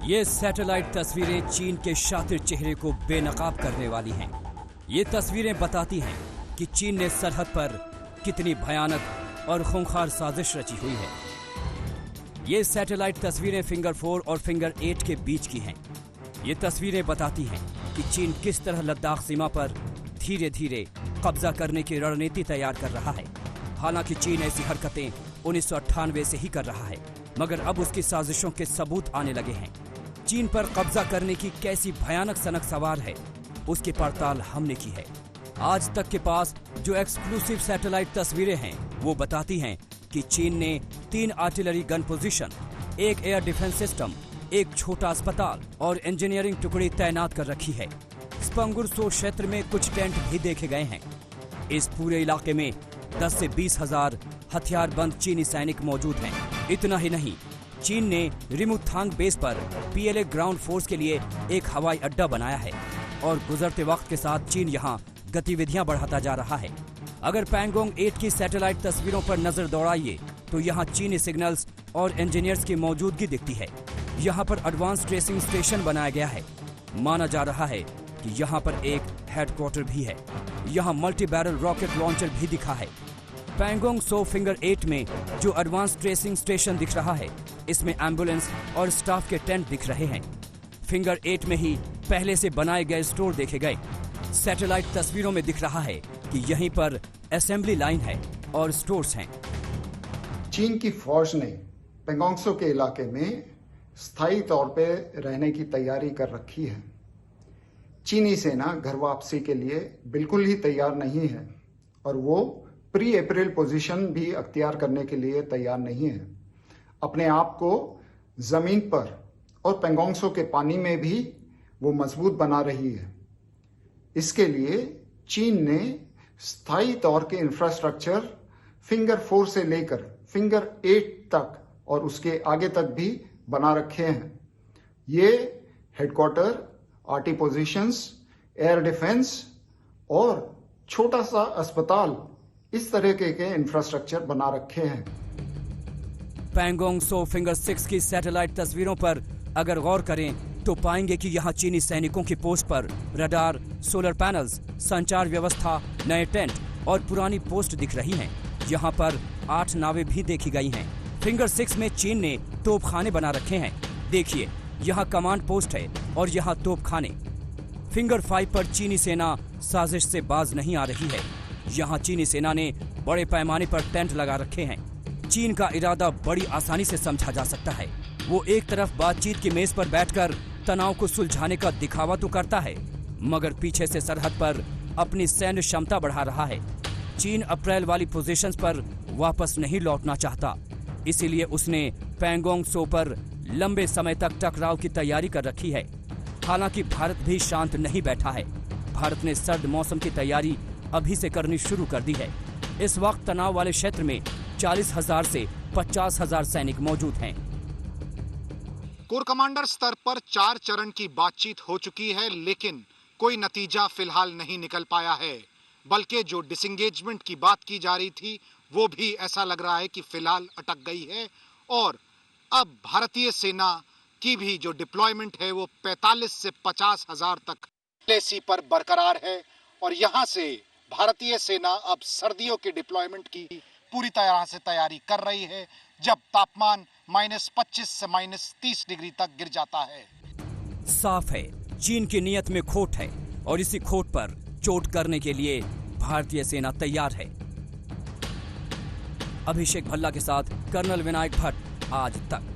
ये सैटेलाइट तस्वीरें चीन के शातिर चेहरे को बेनकाब करने वाली हैं। ये तस्वीरें बताती हैं कि चीन ने सरहद पर कितनी भयानक और खूंखार साजिश रची हुई है। ये सैटेलाइट तस्वीरें फिंगर 4 और फिंगर 8 के बीच की हैं। ये तस्वीरें बताती हैं कि चीन किस तरह लद्दाख सीमा पर धीरे धीरे कब्जा करने की रणनीति तैयार कर रहा है। हालांकि चीन ऐसी हरकतें 1998 से ही कर रहा है, मगर अब उसकी साजिशों के सबूत आने लगे हैं। चीन पर कब्जा करने की कैसी भयानक सनक सवार है, उसकी पड़ताल हमने की है। आज तक के पास जो एक्सक्लूसिव सैटेलाइट तस्वीरें हैं वो बताती हैं कि चीन ने 3 artillery gun position, 1 air defence system, 1 छोटा अस्पताल और इंजीनियरिंग टुकड़ी तैनात कर रखी है। स्पंगुर सो क्षेत्र में कुछ टेंट भी देखे गए हैं। इस पूरे इलाके में 10 से 20 हजार हथियारबंद चीनी सैनिक मौजूद हैं। इतना ही नहीं, चीन ने रिमुथांग बेस पर पीएलए ग्राउंड फोर्स के लिए एक हवाई अड्डा बनाया है और गुजरते वक्त के साथ चीन यहाँ गतिविधियां बढ़ाता जा रहा है। अगर पैंगोंग 8 की सैटेलाइट तस्वीरों पर नजर दौड़ाइए तो यहाँ चीनी सिग्नल्स और इंजीनियर्स की मौजूदगी दिखती है। यहाँ पर एडवांस ट्रेसिंग स्टेशन बनाया गया है। माना जा रहा है कि यहाँ पर एक हेडक्वार्टर भी है। यहाँ मल्टी बैरल रॉकेट लॉन्चर भी दिखा है। पैंगोंग सो फिंगर 8 में जो एडवांस ट्रेसिंग स्टेशन दिख रहा है, इसमें एम्बुलेंस और स्टाफ के टेंट दिख रहे हैं। फिंगर 8 में ही पहले से बनाए गए स्टोर देखे गए। सैटेलाइट तस्वीरों में दिख रहा है कि यहीं पर असेंबली लाइन है और स्टोर्स हैं। चीन की फौज ने पैंगोंग सो के इलाके में स्थायी तौर पर रहने की तैयारी कर रखी है। चीनी सेना घर वापसी के लिए बिल्कुल ही तैयार नहीं है और वो प्री अप्रैल पोजीशन भी अख्तियार करने के लिए तैयार नहीं है। अपने आप को जमीन पर और पैंगोंग सो के पानी में भी वो मजबूत बना रही है। इसके लिए चीन ने स्थायी तौर के इंफ्रास्ट्रक्चर फिंगर 4 से लेकर फिंगर 8 तक और उसके आगे तक भी बना रखे हैं। ये headquarter, arty positions, air defence और छोटा सा अस्पताल, इस तरह के इंफ्रास्ट्रक्चर बना रखे हैं। पैंगोंग सो फिंगर 6 की सैटेलाइट तस्वीरों पर अगर गौर करें तो पाएंगे कि यहाँ चीनी सैनिकों की पोस्ट पर रडार, सोलर पैनल्स, संचार व्यवस्था, नए टेंट और पुरानी पोस्ट दिख रही हैं। यहाँ पर 8 नावें भी देखी गई हैं। फिंगर 6 में चीन ने तोपखाने बना रखे हैं। देखिए, यहाँ कमांड पोस्ट है और यहाँ तोपखाने। फिंगर 5 पर चीनी सेना साजिश से बाज नहीं आ रही है। यहाँ चीनी सेना ने बड़े पैमाने पर टेंट लगा रखे हैं। चीन का इरादा बड़ी आसानी से समझा जा सकता है। वो एक तरफ बातचीत की मेज पर बैठकर तनाव को सुलझाने का दिखावा तो करता है, मगर पीछे से सरहद पर अपनी सैन्य क्षमता बढ़ा रहा है। चीन अप्रैल वाली पोजीशंस पर वापस नहीं लौटना चाहता, इसीलिए उसने पैंगोंग सो पर लंबे समय तक टकराव की तैयारी कर रखी है। हालांकि भारत भी शांत नहीं बैठा है। भारत ने सर्द मौसम की तैयारी अभी से करनी शुरू कर दी है। इस वक्त तनाव वाले क्षेत्र में 40,000 से 50,000 सैनिक मौजूद हैं। कोर कमांडर स्तर पर 4 चरण की बातचीत हो चुकी है, लेकिन कोई नतीजा फिलहाल नहीं निकल पाया है। बल्कि जो डिसंगेजमेंट की बात की जा रही थी वो भी ऐसा लग रहा है कि फिलहाल अटक गई है और अब भारतीय सेना की भी जो डिप्लॉयमेंट है वो 45 से 50,000 तक LAC पर बरकरार है और यहाँ से भारतीय सेना अब सर्दियों के डिप्लॉयमेंट की पूरी तरह से तैयारी कर रही है, जब तापमान -25 से -30 डिग्री तक गिर जाता है। साफ है, चीन की नीयत में खोट है और इसी खोट पर चोट करने के लिए भारतीय सेना तैयार है। अभिषेक भल्ला के साथ कर्नल विनायक भट्ट, आज तक।